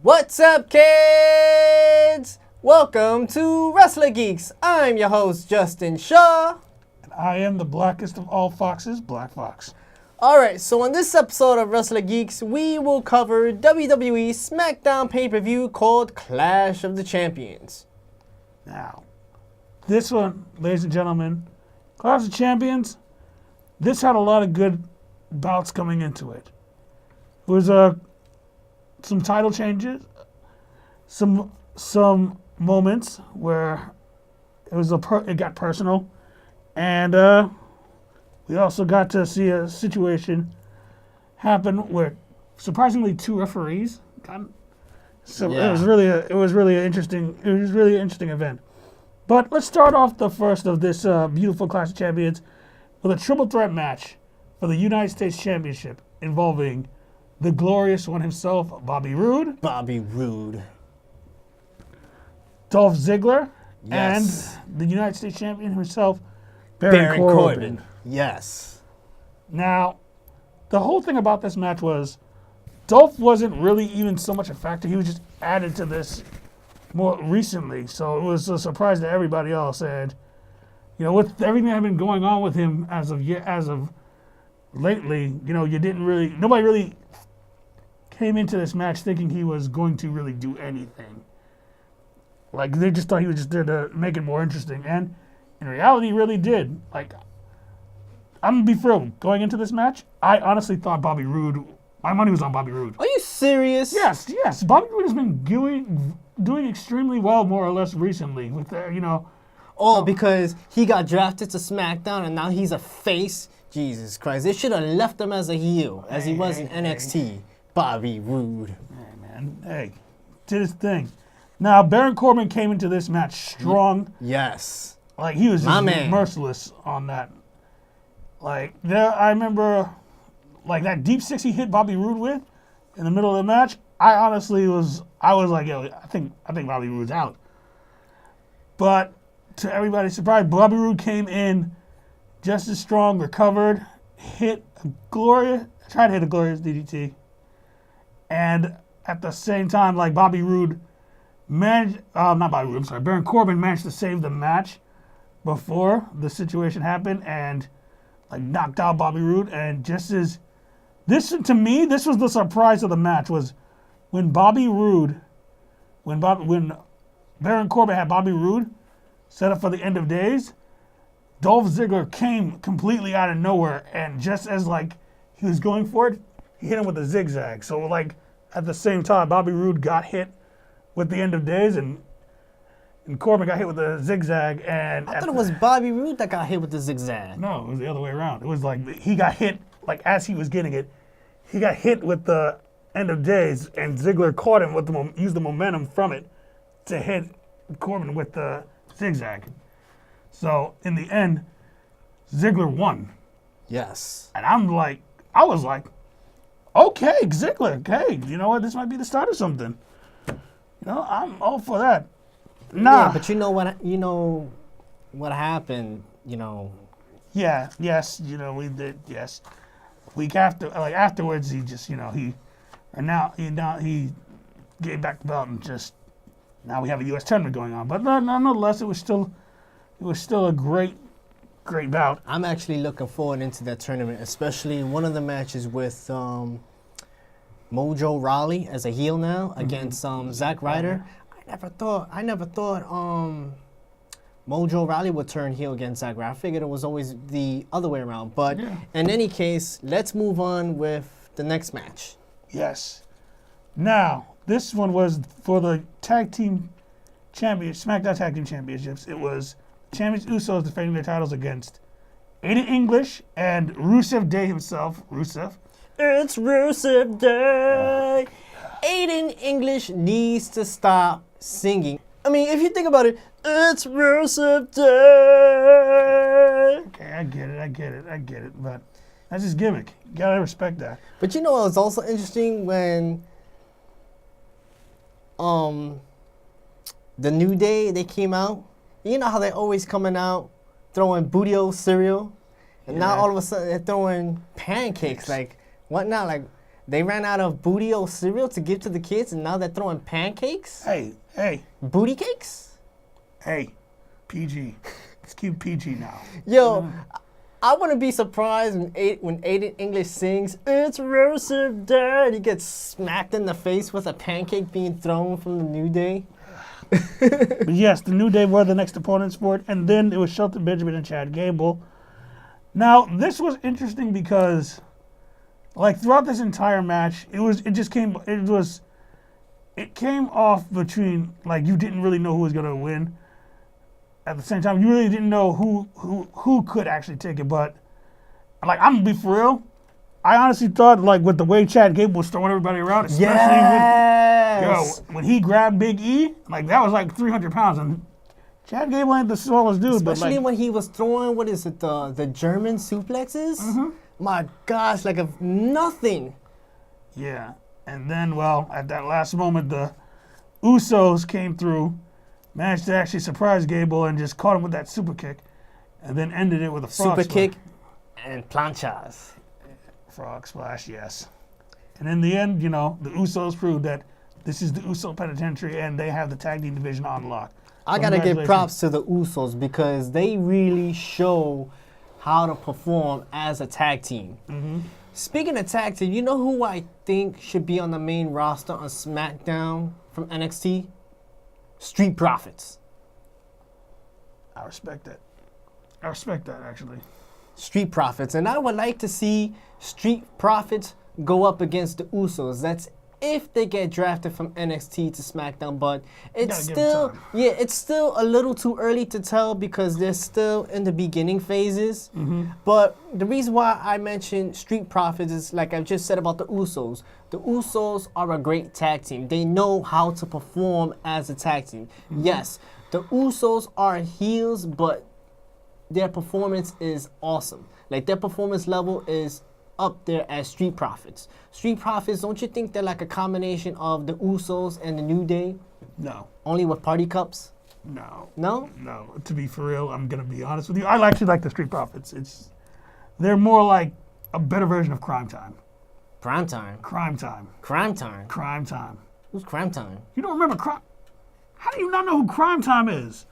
What's up, kids? Welcome to Wrestler Geeks. I'm your host, Justin Shaw. And I am the blackest of all foxes, Black Fox. Alright, so on this episode of Wrestler Geeks, we will cover WWE Smackdown pay-per-view called Clash of the Champions. Now, this one, ladies and gentlemen, Clash of Champions, this had a lot of good bouts coming into it. It was some title changes, some moments where it got personal, and we also got to see a situation happen where surprisingly two referees got. So yeah. It was really an interesting event. But let's start off the first of this beautiful Clash of Champions with a triple threat match for the United States Championship involving the glorious one himself, Bobby Roode. Dolph Ziggler. Yes. And the United States Champion himself, Baron Corbin. Yes. Now, the whole thing about this match was Dolph wasn't really even so much a factor. He was just added to this more recently. So it was a surprise to everybody else. And, you know, with everything that had been going on with him as of lately, you know, nobody really came into this match thinking he was going to really do anything. Like, they just thought he was just there to make it more interesting. And in reality, he really did. Like, I'm going to be thrilled. Going into this match, I honestly thought Bobby Roode, my money was on Bobby Roode. Are you serious? Yes. Bobby Roode has been doing extremely well, more or less, recently. With, Because he got drafted to SmackDown and now he's a face? Jesus Christ. They should have left him as a heel, as he was in NXT. Bobby Roode. Hey, man. Hey, did his thing. Now, Baron Corbin came into this match strong. Yes. Like, he was just merciless on that. Like, I remember, like, that deep six he hit Bobby Roode with in the middle of the match. I honestly was like, yo, I think Bobby Roode's out. But to everybody's surprise, Bobby Roode came in just as strong, recovered, tried to hit a glorious DDT. And at the same time, like, Baron Corbin managed to save the match before the situation happened and, like, knocked out Bobby Roode. And to me, this was the surprise of the match, was when Baron Corbin had Bobby Roode set up for the end of days, Dolph Ziggler came completely out of nowhere, and just as, like, he was going for it, he hit him with a zigzag. So, like, at the same time, Bobby Roode got hit with the end of days, and Corbin got hit with a zigzag. And I thought it was Bobby Roode that got hit with the zigzag. No, it was the other way around. It was like he got hit, like, as he was getting it, he got hit with the end of days, and Ziggler caught him used the momentum from it to hit Corbin with the zigzag. So in the end, Ziggler won. Yes. And I was like, okay, Ziggler, hey, you know what? This might be the start of something. You know, I'm all for that. Nah. Yeah, but you know what happened, you know. Yeah, yes, you know, we did, yes. Week after, like, afterwards, he just, you know, he gave back the belt, and just, now we have a U.S. tournament going on. But nonetheless, it was still a great bout. I'm actually looking forward into that tournament, especially one of the matches with Mojo Rawley as a heel now against Zack Ryder. I never thought Mojo Rawley would turn heel against Zack Ryder. I figured it was always the other way around. But in any case, let's move on with the next match. Yes. Now, this one was for the SmackDown Tag Team Championships. It was champions Usos defending their titles against Aiden English and Rusev Day himself. Rusev. It's Rusev Day. Aiden English needs to stop singing. I mean, if you think about it, it's Rusev Day. Okay, I get it. But that's his gimmick. You gotta respect that. But you know what was also interesting when the New Day, they came out. You know how they always coming out throwing Booty-O cereal? And now all of a sudden they're throwing pancakes. Like, what now? Like, they ran out of Booty-O cereal to give to the kids, and now they're throwing pancakes? Hey. Booty cakes? Hey, PG. Let's keep PG now. Yo, I wouldn't be surprised when Aiden English sings, it's Rusev Day, and he gets smacked in the face with a pancake being thrown from the New Day. But yes, the New Day were the next opponents for it, and then it was Shelton Benjamin and Chad Gable. Now, this was interesting because, like, throughout this entire match, it came off between, like, you didn't really know who was gonna win. At the same time, you really didn't know who could actually take it. But, like, I'm gonna be for real. I honestly thought, like, with the way Chad Gable was throwing everybody around, especially when he grabbed Big E, like, that was like 300 pounds. And Chad Gable ain't the smallest dude. Especially but, like, when he was throwing, what is it, the German suplexes? Mm-hmm. My gosh, like of nothing. Yeah. And then, well, at that last moment, the Usos came through, managed to actually surprise Gable and just caught him with that super kick, and then ended it with a frog super splash. Kick and planchas. Frog splash, yes. And in the end, you know, the Usos proved that this is the Uso Penitentiary and they have the tag team division on lock. I gotta give props to the Usos because they really show how to perform as a tag team. Mm-hmm. Speaking of tag team, you know who I think should be on the main roster on SmackDown from NXT? Street Profits. I respect that. I respect that, actually. Street Profits. And I would like to see Street Profits go up against the Usos. That's if they get drafted from NXT to SmackDown, but it's still a little too early to tell because they're still in the beginning phases. Mm-hmm. But the reason why I mentioned Street Profits is like I just said about the Usos. The Usos are a great tag team. They know how to perform as a tag team. Mm-hmm. Yes, the Usos are heels, but their performance is awesome. Like their performance level is up there as Street Profits. Street Profits, don't you think they're like a combination of the Usos and the New Day? No. Only with party cups? No. No? No. To be for real, I'm gonna be honest with you. I actually like the Street Profits. They're more like a better version of Crime Time. Prime Time? Crime Time. Crime Time? Crime Time. Who's Crime Time? You don't remember Crime? How do you not know who Crime Time is?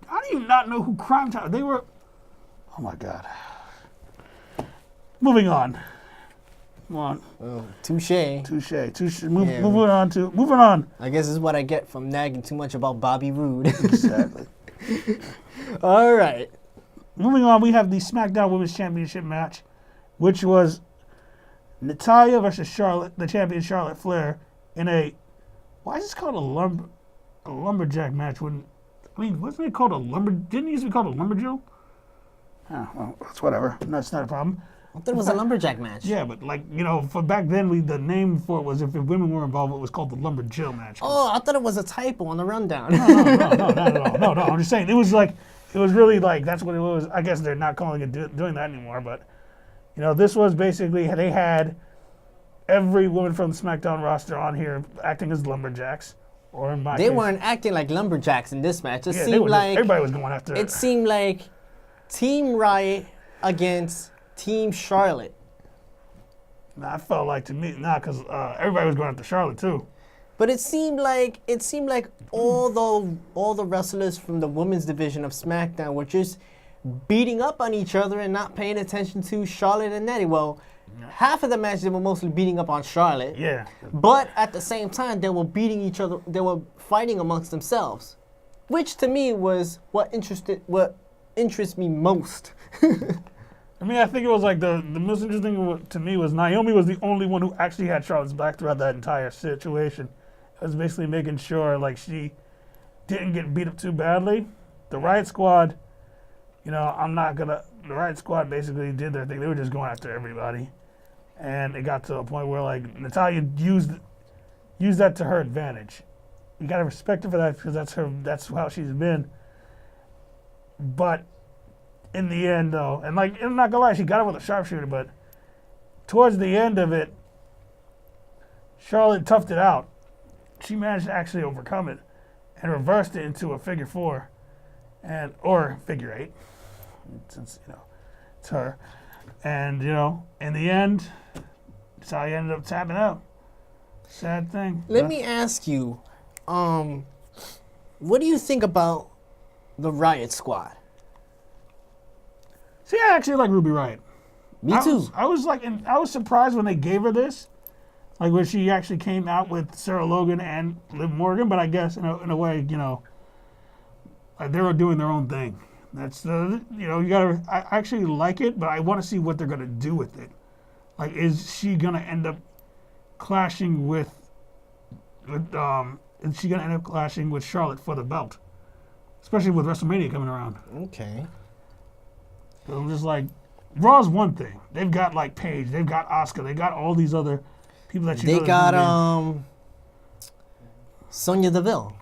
How do you not know who Crime Time? They were. Oh my God. Moving on. Come on. Oh, touche. Moving on. I guess this is what I get from nagging too much about Bobby Roode. Exactly. All right. Moving on, we have the SmackDown Women's Championship match, which was Natalya versus Charlotte, the champion Charlotte Flair, in a. Why is this called a lumberjack match? Wasn't it called a lumber? Didn't it used to be called a lumberjill? Oh, well, that's whatever. That's not a problem. I thought it was a lumberjack match. Yeah, but like, you know, for back then, the name for it was if women were involved, it was called the lumberjill match. Oh, I thought it was a typo on the rundown. No, not at all. No, I'm just saying, it was really like, that's what it was. I guess they're not calling it doing that anymore, but, you know, this was basically, they had every woman from the SmackDown roster on here acting as lumberjacks. Or in my They case, weren't acting like lumberjacks in this match. Everybody was going after it. Seemed like Team Riot against Team Charlotte. I felt like to me, because everybody was going after Charlotte too. But it seemed like all the wrestlers from the women's division of SmackDown were just beating up on each other and not paying attention to Charlotte and Natty. Well, half of the match they were mostly beating up on Charlotte. Yeah. But at the same time, they were beating each other. They were fighting amongst themselves, which to me was what interests me most. I mean, I think it was like the most interesting to me was Naomi was the only one who actually had Charlotte's back throughout that entire situation. It was basically making sure like she didn't get beat up too badly. The Riot Squad, you know, the Riot Squad basically did their thing. They were just going after everybody. And it got to a point where, like, Natalya used that to her advantage. You got to respect her for that because that's how she's been. But in the end, though, and, like, I'm not going to lie, she got it with a sharpshooter, but towards the end of it, Charlotte toughed it out. She managed to actually overcome it and reversed it into a figure 4 or figure 8, since, it's her. And, in the end, that's how you ended up tapping out. Sad thing. Let me ask you, what do you think about the Riot Squad? See, I actually like Ruby Riot. Me too. I was surprised when they gave her this, like when she actually came out with Sarah Logan and Liv Morgan. But I guess in a way, like they were doing their own thing. That's you gotta. I actually like it, but I want to see what they're gonna do with it. Like, is she gonna end up clashing with is she gonna end up clashing with Charlotte for the belt, especially with WrestleMania coming around? Okay. So I'm just like, Raw's one thing. They've got like Paige, they've got Asuka, they got all these other people that you know. They got Sonya Deville.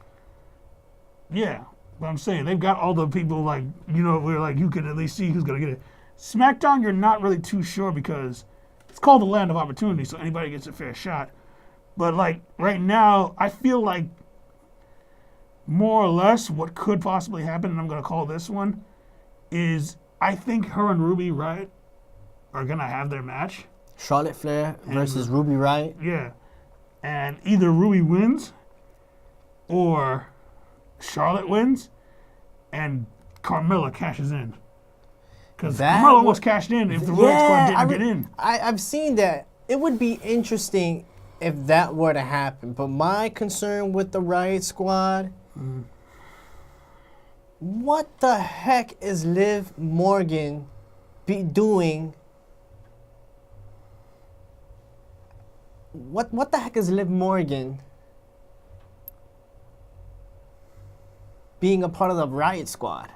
Yeah, but I'm saying they've got all the people like where like you can at least see who's gonna get it. SmackDown, you're not really too sure because it's called the land of opportunity, so anybody gets a fair shot. But like right now, I feel like more or less what could possibly happen, and I'm gonna call this one, is I think her and Ruby Riot are gonna have their match. Charlotte Flair versus Ruby Riot. Yeah, and either Ruby wins or Charlotte wins, and Carmella cashes in. Because Carmella almost cashed in if the Riot Squad didn't get in. I've seen that. It would be interesting if that were to happen. But my concern with the Riot Squad, what the heck is Liv Morgan doing? What the heck is Liv Morgan being a part of the Riot Squad?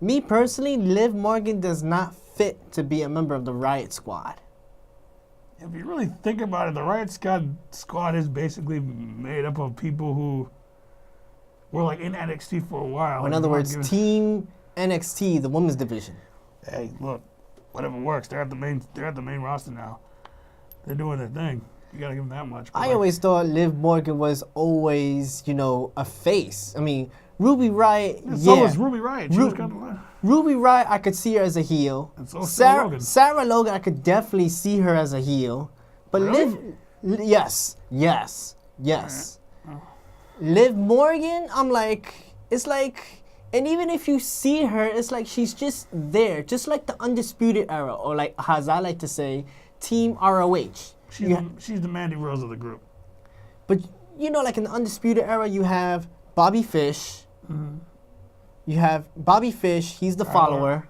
Me personally, Liv Morgan does not fit to be a member of the Riot Squad. If you really think about it, the Riot Squad is basically made up of people who were like in NXT for a while. In other words, Team NXT, the women's division. Hey, look, whatever works. They're at the main roster now. They're doing their thing. You gotta give them that much. I always thought Liv Morgan was always, a face. I mean, Ruby Riot, So was Ruby Riot. Ruby Riot, I could see her as a heel. And so Sarah Logan. Sarah Logan, I could definitely see her as a heel. But Really? Yes. Oh. Liv Morgan, I'm like, it's like, and even if you see her, it's like she's just there, just like the Undisputed Era, or like, as I like to say, Team ROH. She's the Mandy Rose of the group. But, like in the Undisputed Era, you have Bobby Fish. Mm-hmm. You have Bobby Fish, he's the follower.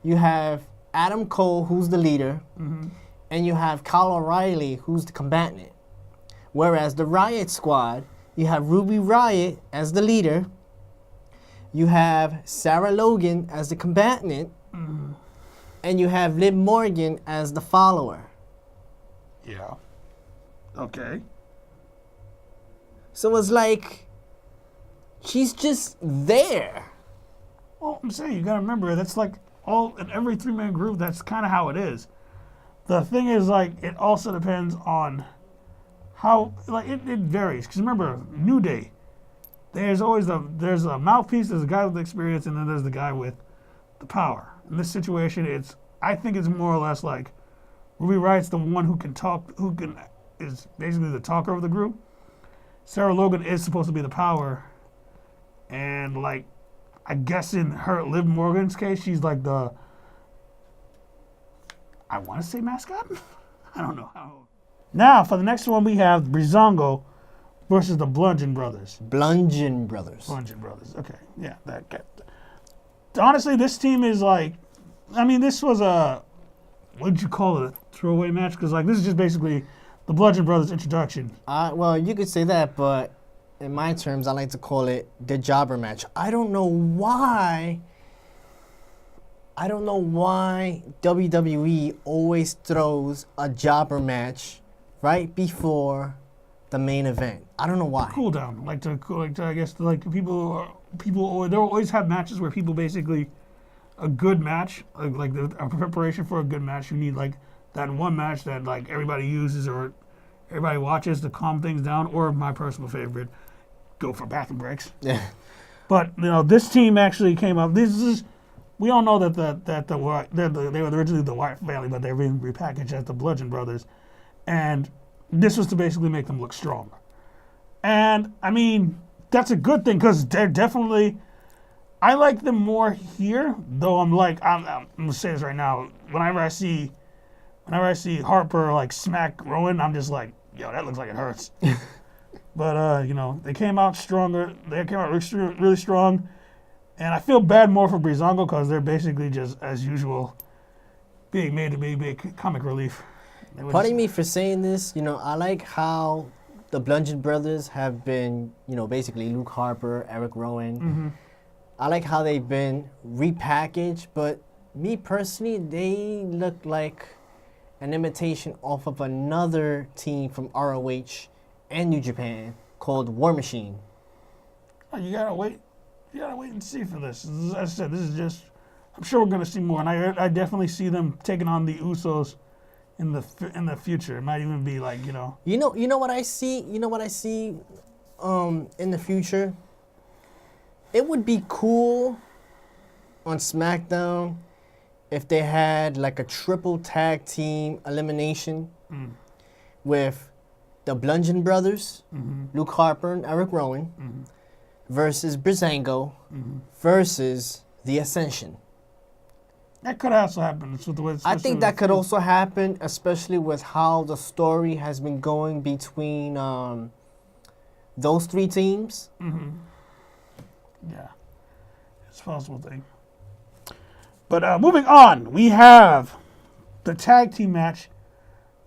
You have Adam Cole, who's the leader. Mm-hmm. And you have Kyle O'Reilly, who's the combatant. Whereas the Riot Squad, you have Ruby Riot as the leader. You have Sarah Logan as the combatant. Mm-hmm. And you have Liv Morgan as the follower. Yeah. Okay. So it's like, she's just there. Well, I'm saying, you gotta remember, that's like in every 3-man group, that's kind of how it is. The thing is, like, it also depends on how, like, it varies. Because remember, New Day, there's a mouthpiece, there's a guy with experience, and then there's the guy with the power. In this situation, I think it's more or less like Ruby Riot's the one who can talk, is basically the talker of the group. Sarah Logan is supposed to be the power. And, like, I guess in Liv Morgan's case, she's like I want to say mascot? I don't know how. Now, for the next one, we have Breezango versus the Bludgeon Brothers. Bludgeon Brothers. Okay. Yeah. Honestly, this team is like, this was what'd you call it? A throwaway match? Because, like, this is just basically the Bludgeon Brothers introduction. Well, you could say that, but in my terms, I like to call it the jobber match. I don't know why I don't know why WWE always throws a jobber match right before the main event. I don't know why. Cool down, I guess people they'll always have matches where people basically a good match, a preparation for a good match. You need like that one match that like everybody uses or everybody watches to calm things down. Or my personal favorite, go for bathroom breaks. Yeah. But this team actually came up. We all know that they were originally the Wyatt family, but they're being repackaged as the Bludgeon Brothers, and this was to basically make them look stronger. And I mean, that's a good thing because they're definitely. I like them more here, though. I'm gonna say this right now. Whenever I see Harper like smack Rowan, I'm just like, yo, that looks like it hurts. But they came out stronger. They came out really strong. And I feel bad more for Breezango because they're basically just, as usual, being made to be comic relief. Pardon me for saying this. I like how the Bludgeon Brothers have been, basically Luke Harper, Eric Rowan. Mm-hmm. I like how they've been repackaged, but me personally, they look like an imitation off of another team from ROH and New Japan called War Machine. Oh, you gotta wait and see for this. As I said, this is just. I'm sure we're gonna see more, and I definitely see them taking on the Usos in the future. It might even be like You know what I see. In the future. It would be cool on SmackDown if they had like a triple tag team elimination with the Bludgeon Brothers, Luke Harper and Eric Rowan, versus Breezango versus the Ascension. That could also happen. I think that could also happen, especially with how the story has been going between those three teams. Mm-hmm. Yeah, it's a possible thing. But moving on, we have the tag team match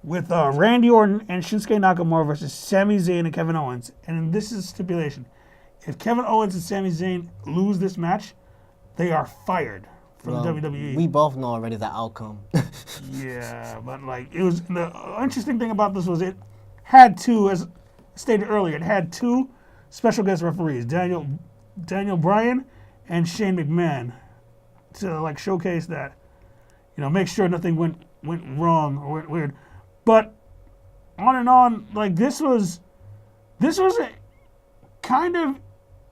with Randy Orton and Shinsuke Nakamura versus Sami Zayn and Kevin Owens. And this is stipulation. If Kevin Owens and Sami Zayn lose this match, they are fired from the WWE. We both know already the outcome. Yeah, but it was the interesting thing about this was it had two, as stated earlier, it had two special guest referees, Daniel Bryan and Shane McMahon, to showcase that, make sure nothing went wrong or went weird. But on and on, this was a kind of,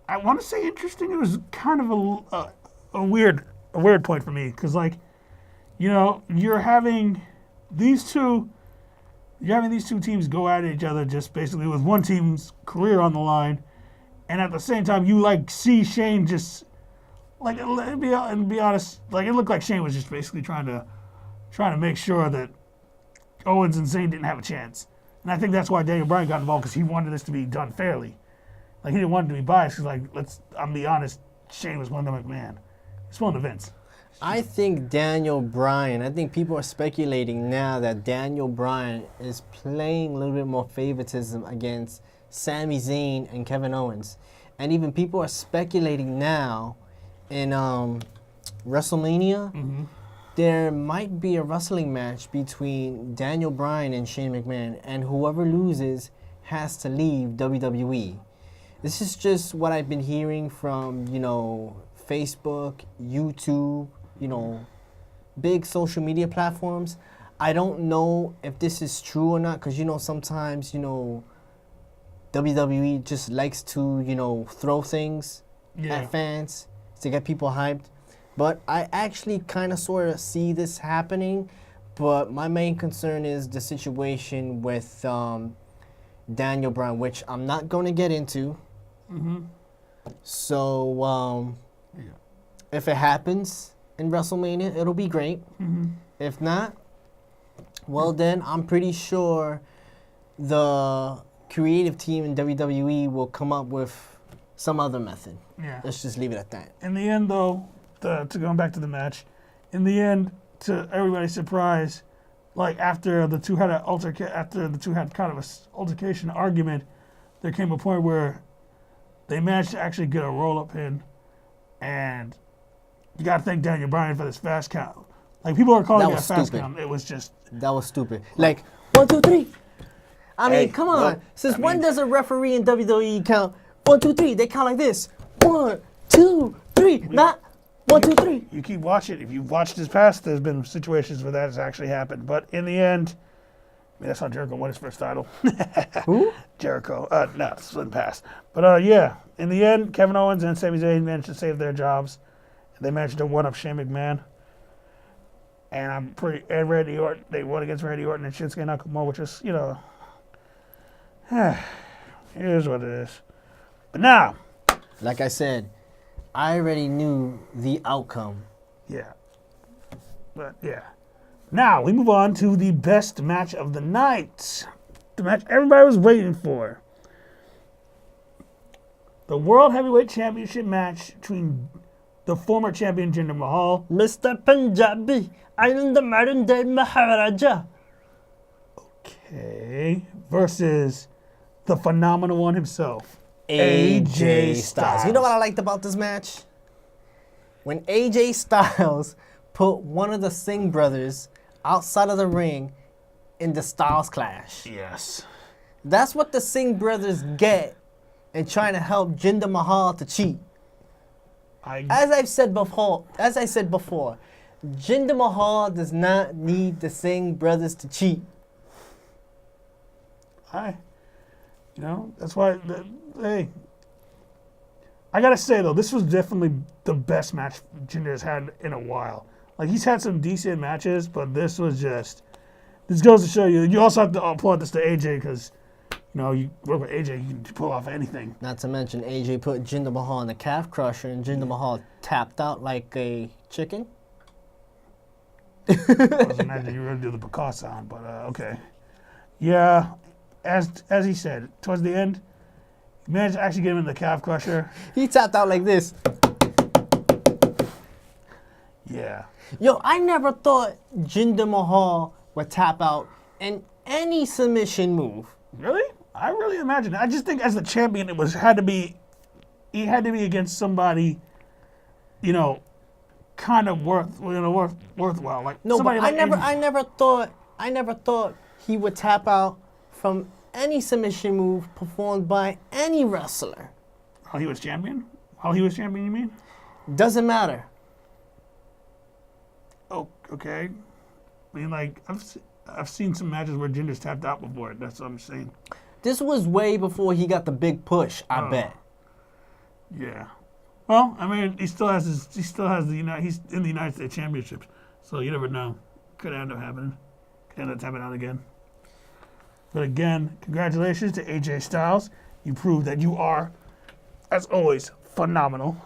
I want to say interesting. It was kind of a weird point for me because you're having these two teams go at each other just basically with one team's career on the line, and at the same time you see Shane just be honest, it looked like Shane was just basically trying to make sure that Owens and Zayn didn't have a chance. And I think that's why Daniel Bryan got involved, because he wanted this to be done fairly. He didn't want it to be biased, because I'm be honest, Shane was one of the McMahon. It's one of the Vince. I think people are speculating now that Daniel Bryan is playing a little bit more favoritism against Sami Zayn and Kevin Owens. And even people are speculating now in WrestleMania, there might be a wrestling match between Daniel Bryan and Shane McMahon, and whoever loses has to leave WWE. This is just what I've been hearing from, Facebook, YouTube, big social media platforms. I don't know if this is true or not, because, sometimes, WWE just likes to, throw things at fans to get people hyped. But I actually kind of sort of see this happening. But my main concern is the situation with Daniel Bryan, which I'm not going to get into. So if it happens in WrestleMania, it'll be great. If not, well then I'm pretty sure the creative team in WWE will come up with some other method. Yeah. Let's just leave it at that. In the end, though, to going back to the match, in the end, to everybody's surprise, after the two had kind of an altercation argument, there came a point where they managed to actually get a roll-up pin, and you got to thank Daniel Bryan for this fast count. Like, people are calling That it a was fast stupid. count. It was just... That was stupid. Like, 1, 2, 3. I mean, Hey, come on. look, Since when does a referee in WWE count 1, 2, 3? They count like this. 1, 2, 3. Not 1, 2, 3. You keep watching. If you've watched his past, there's been situations where that has actually happened. But in the end, I mean, that's how Jericho won his first title. Who? Jericho. No, it's in the past. But yeah, in the end, Kevin Owens and Sami Zayn managed to save their jobs. They managed to one-up Shane McMahon. And Randy Orton, they won against Randy Orton and Shinsuke Nakamura, which is, you know, it is what it is. But now, Like I said, I already knew the outcome. yeah. But yeah. Now, we move on to the best match of the night. The match everybody was waiting for. The World Heavyweight Championship match between the former champion Jinder Mahal. Mr. Punjabi, I am the modern day Maharaja. Okay. Versus the phenomenal one himself. AJ Styles. You know what I liked about this match? When AJ Styles put one of the Singh brothers outside of the ring in the Styles Clash. Yes. That's what the Singh brothers get in trying to help Jinder Mahal to cheat. As I said before, Jinder Mahal does not need the Singh brothers to cheat. That's why, hey. I gotta say though, this was definitely the best match Jinder has had in a while. Like, he's had some decent matches, but this was just, this goes to show you, you also have to applaud this to AJ because, you work with AJ, you can pull off anything. Not to mention AJ put Jinder Mahal in the calf crusher and Jinder Mahal tapped out like a chicken. I was imagining you were going to do the Picasso sound, but okay. Yeah, as he said, towards the end, he managed to actually get him in the calf crusher. He tapped out like this. Yeah. Yo, I never thought Jinder Mahal would tap out in any submission move. Really? I really imagined it. I just think as the champion, he had to be against somebody, kind of worthwhile. Like, No, somebody but like I never thought he would tap out from any submission move performed by any wrestler. While he was champion? While he was champion, you mean? Doesn't matter. Oh, okay. I mean, like, I've seen some matches where Jinder's tapped out before. That's what I'm saying. This was way before he got the big push, I bet. Yeah. Well, I mean, he's in the United States Championships, so you never know. Could end up happening. Could end up tapping out again. But again, congratulations to AJ Styles. You proved that you are, as always, phenomenal.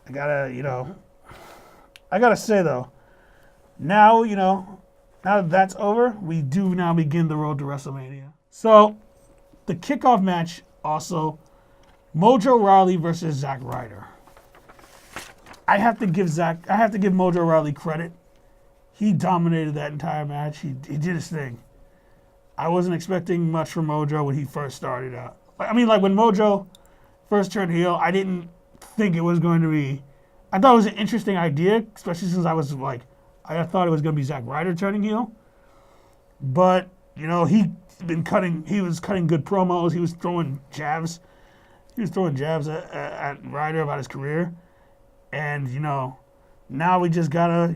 I gotta say though, now that that's over, we do now begin the road to WrestleMania. So, the kickoff match also, Mojo Rawley versus Zack Ryder. I have to give Mojo Rawley credit. He dominated that entire match. He did his thing. I wasn't expecting much from Mojo when he first started out. I mean, like when Mojo first turned heel, I didn't think it was going to be. I thought it was an interesting idea, especially since I thought it was going to be Zack Ryder turning heel. But he was cutting good promos. He was throwing jabs. At Ryder about his career, and now we just gotta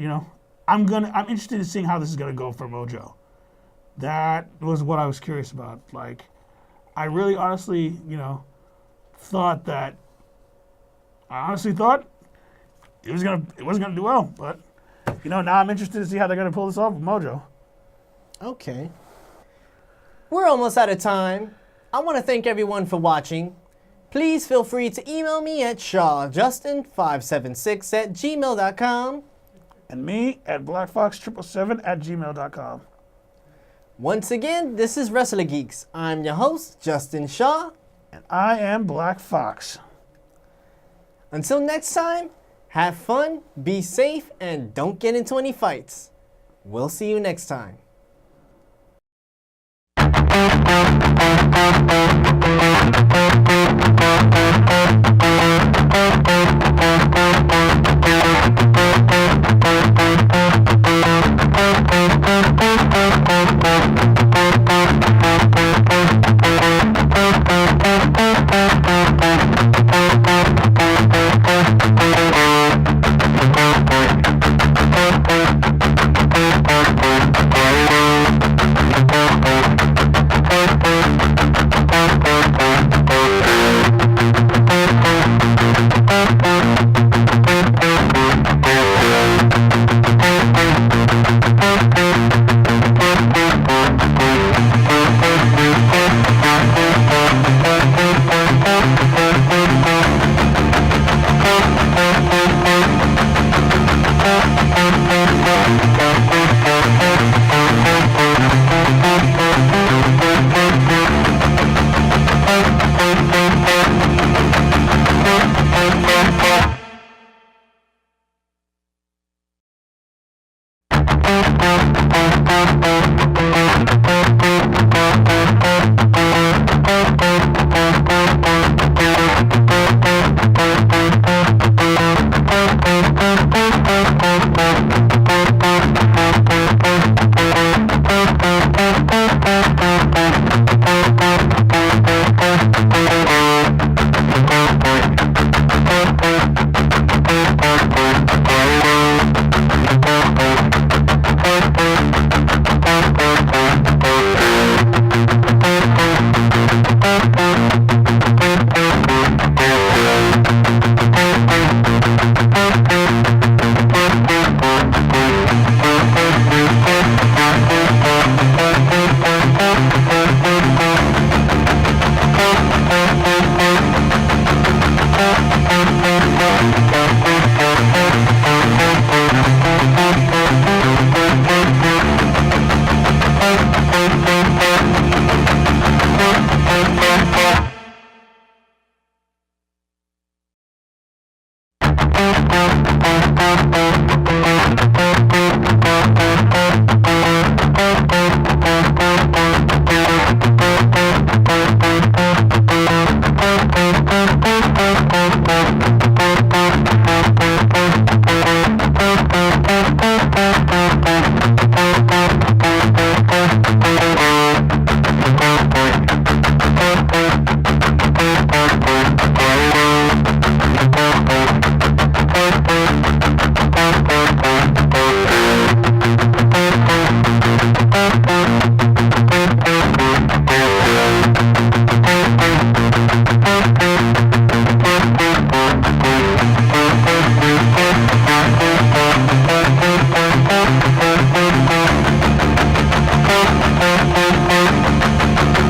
I'm interested in seeing how this is gonna go for Mojo. That was what I was curious about. Like, I really honestly thought it wasn't gonna do well, but now I'm interested to see how they're gonna pull this off with Mojo. Okay. We're almost out of time. I want to thank everyone for watching. Please feel free to email me at shawjustin576@gmail.com. And me at blackfox777@gmail.com. Once again, this is Wrestler Geeks. I'm your host, Justin Shaw. And I am Black Fox. Until next time, have fun, be safe, and don't get into any fights. We'll see you next time.